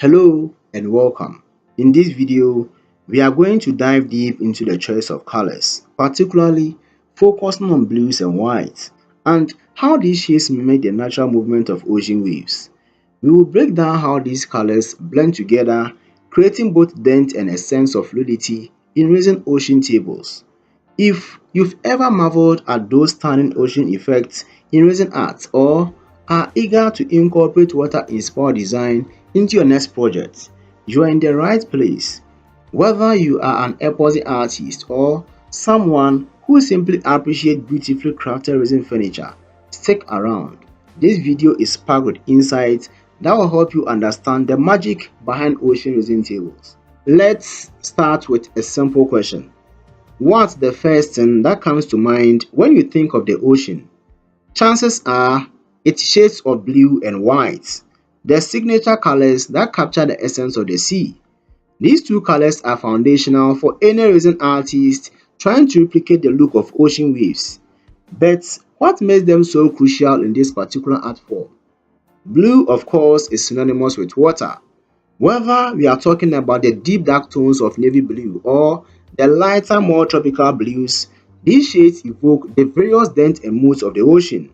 Hello and welcome. In this video, we are going to dive deep into the choice of colors, particularly focusing on blues and whites, and how these shades mimic the natural movement of ocean waves. We will break down how these colors blend together, creating both depth and a sense of fluidity in recent ocean tables. If you've ever marveled at those stunning ocean effects in recent art or are eager to incorporate water-inspired design into your next project, you are in the right place. Whether you are an epoxy artist or someone who simply appreciates beautifully crafted resin furniture, stick around. This video is packed with insights that will help you understand the magic behind ocean resin tables. Let's start with a simple question. What's the first thing that comes to mind when you think of the ocean? Chances are it's shades of blue and white, the signature colors that capture the essence of the sea. These two colors are foundational for any recent artist trying to replicate the look of ocean waves. But what makes them so crucial in this particular art form? Blue, of course, is synonymous with water. Whether we are talking about the deep dark tones of navy blue or the lighter, more tropical blues, these shades evoke the various depths and moods of the ocean.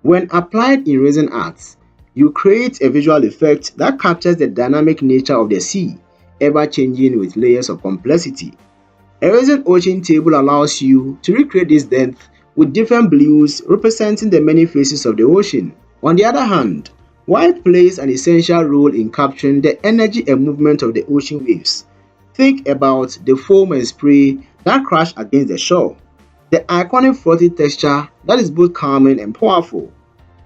When applied in resin art, you create a visual effect that captures the dynamic nature of the sea, ever changing with layers of complexity. A resin ocean table allows you to recreate this depth with different blues representing the many faces of the ocean. On the other hand, white plays an essential role in capturing the energy and movement of the ocean waves. Think about the foam and spray that crash against the shore, the iconic frothy texture that is both calming and powerful.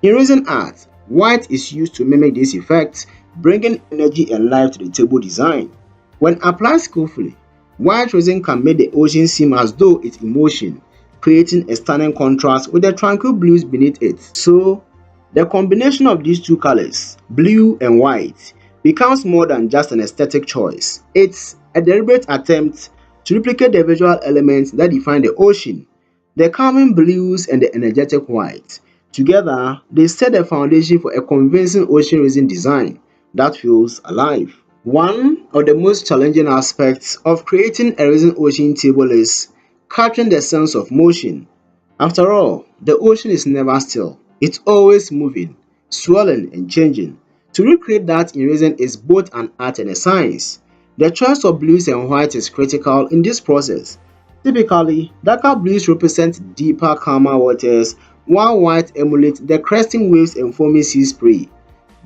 In recent art, white is used to mimic this effect, bringing energy and life to the table design. When applied skillfully, white resin can make the ocean seem as though it's in motion, creating a stunning contrast with the tranquil blues beneath it. So, the combination of these two colors, blue and white, becomes more than just an aesthetic choice. It's a deliberate attempt to replicate the visual elements that define the ocean, the calming blues and the energetic white. Together, they set the foundation for a convincing ocean resin design that feels alive. One of the most challenging aspects of creating a resin ocean table is capturing the sense of motion. After all, the ocean is never still. It's always moving, swirling and changing. To recreate that in resin is both an art and a science. The choice of blues and whites is critical in this process. Typically, darker blues represent deeper, calmer waters, while white emulates the cresting waves and foaming sea spray.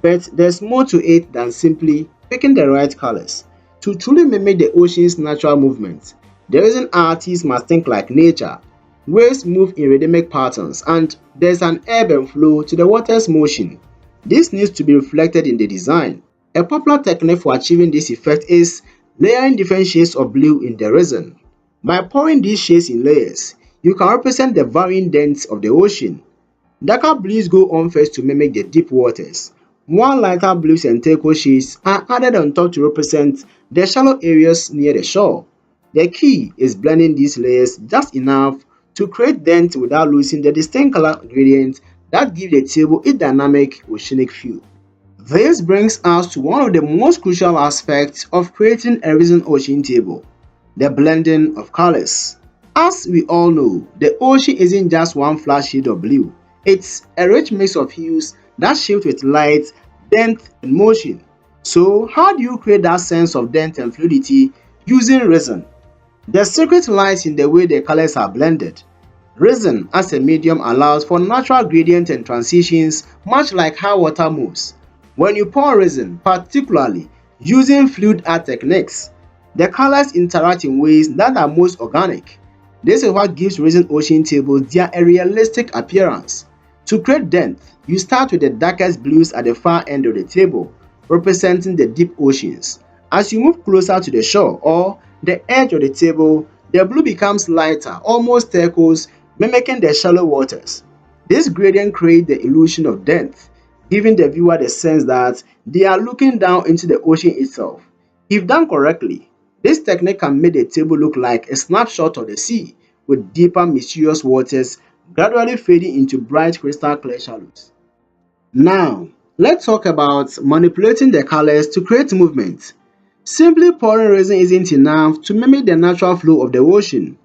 But there's more to it than simply picking the right colors. To truly mimic the ocean's natural movement, the resin artist must think like nature. Waves move in rhythmic patterns, and there's an ebb and flow to the water's motion. This needs to be reflected in the design. A popular technique for achieving this effect is layering different shades of blue in the resin. By pouring these shades in layers, you can represent the varying depths of the ocean. Darker blues go on first to mimic the deep waters, while lighter blues and turquoise shades are added on top to represent the shallow areas near the shore. The key is blending these layers just enough to create depth without losing the distinct color gradient that give the table its dynamic oceanic feel. This brings us to one of the most crucial aspects of creating a resin ocean table, the blending of colors. As we all know, the ocean isn't just one flat shade of blue. It's a rich mix of hues that shift with light, depth, and motion. So, how do you create that sense of depth and fluidity using resin? The secret lies in the way the colors are blended. Resin as a medium allows for natural gradient and transitions, much like how water moves. When you pour resin, particularly using fluid art techniques, the colors interact in ways that are most organic. This is what gives resin ocean tables their realistic appearance. To create depth, you start with the darkest blues at the far end of the table, representing the deep oceans. As you move closer to the shore or the edge of the table, the blue becomes lighter, almost turquoise, mimicking the shallow waters. This gradient creates the illusion of depth, giving the viewer the sense that they are looking down into the ocean itself. If done correctly, this technique can make the table look like a snapshot of the sea, with deeper, mysterious waters gradually fading into bright crystal clear shallows. Now, let's talk about manipulating the colors to create movement. Simply pouring resin isn't enough to mimic the natural flow of the ocean.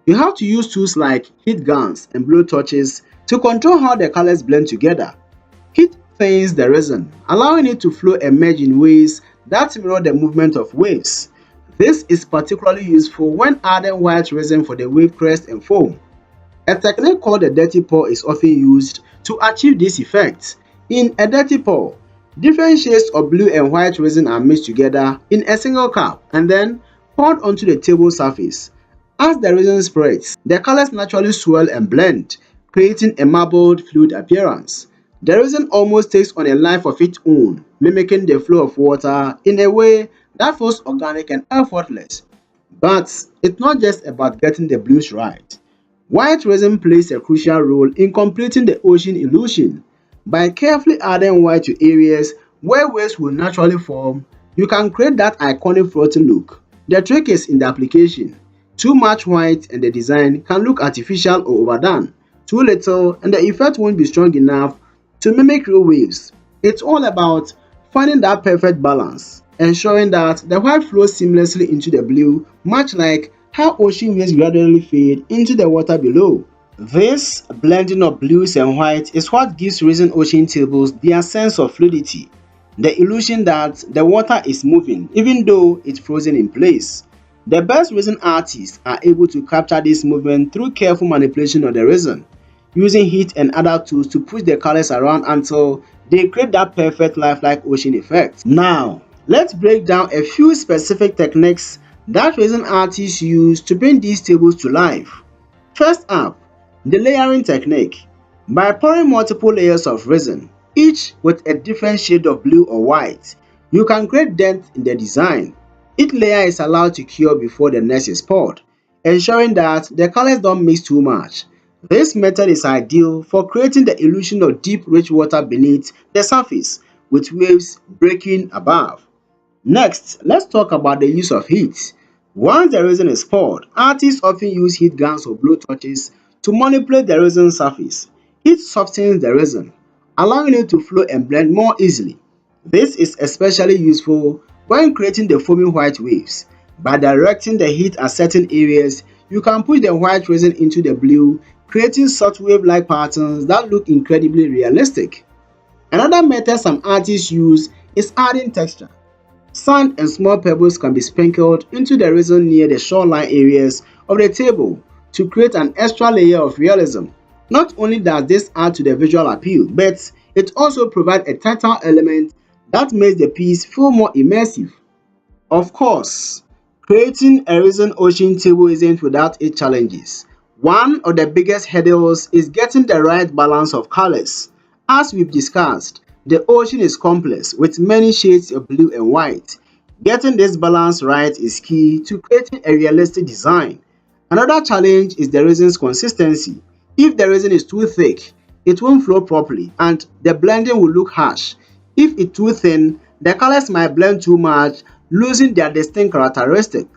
You have to use tools like heat guns and blow torches to control how the colors blend together. Heat thinnens the resin, allowing it to flow and merge in ways that mirror the movement of waves. This is particularly useful when adding white resin for the wave crest and foam. A technique called the dirty pour is often used to achieve this effect. In a dirty pour, different shades of blue and white resin are mixed together in a single cup and then poured onto the table surface. As the resin spreads, the colors naturally swirl and blend, creating a marbled, fluid appearance. The resin almost takes on a life of its own, mimicking the flow of water in a way that feels organic and effortless. But it's not just about getting the blues right. White resin plays a crucial role in completing the ocean illusion. By carefully adding white to areas where waves will naturally form, you can create that iconic floating look. The trick is in the application. Too much white and the design can look artificial or overdone. Too little and the effect won't be strong enough to mimic real waves. It's all about finding that perfect balance, ensuring that the white flows seamlessly into the blue, much like how ocean waves gradually fade into the water below. This blending of blues and white is what gives resin ocean tables their sense of fluidity, the illusion that the water is moving even though it's frozen in place. The best resin artists are able to capture this movement through careful manipulation of the resin, using heat and other tools to push the colors around until they create that perfect lifelike ocean effect. Now, let's break down a few specific techniques that resin artists use to bring these tables to life. First up, the layering technique. By pouring multiple layers of resin, each with a different shade of blue or white, you can create depth in the design. Each layer is allowed to cure before the next is poured, ensuring that the colors don't mix too much. This method is ideal for creating the illusion of deep, rich water beneath the surface, with waves breaking above. Next, let's talk about the use of heat. Once the resin is poured, artists often use heat guns or blow torches to manipulate the resin surface. Heat softens the resin, allowing it to flow and blend more easily. This is especially useful when creating the foaming white waves. By directing the heat at certain areas, you can push the white resin into the blue, creating soft wave-like patterns that look incredibly realistic. Another method some artists use is adding texture. Sand and small pebbles can be sprinkled into the resin near the shoreline areas of the table to create an extra layer of realism. Not only does this add to the visual appeal, but it also provides a tactile element that makes the piece feel more immersive. Of course, creating a resin ocean table isn't without its challenges. One of the biggest hurdles is getting the right balance of colors. As we've discussed, the ocean is complex with many shades of blue and white. Getting this balance right is key to creating a realistic design. Another challenge is the resin's consistency. If the resin is too thick, it won't flow properly and the blending will look harsh. If it's too thin, the colors might blend too much, losing their distinct characteristics.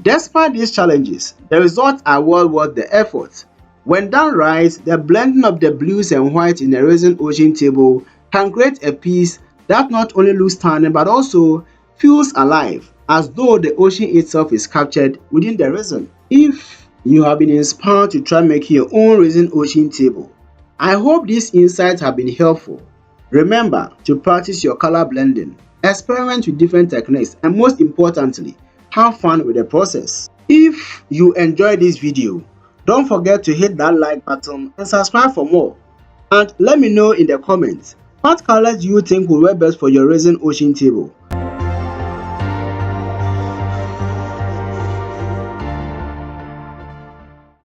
Despite these challenges, the results are well worth the effort. When done right, the blending of the blues and whites in a resin ocean table can create a piece that not only looks stunning but also feels alive, as though the ocean itself is captured within the resin. If you have been inspired to try making your own resin ocean table, I hope these insights have been helpful. Remember to practice your color blending, experiment with different techniques, and most importantly, have fun with the process. If you enjoyed this video, don't forget to hit that like button and subscribe for more. And let me know in the comments, what colors do you think will work best for your resin ocean table?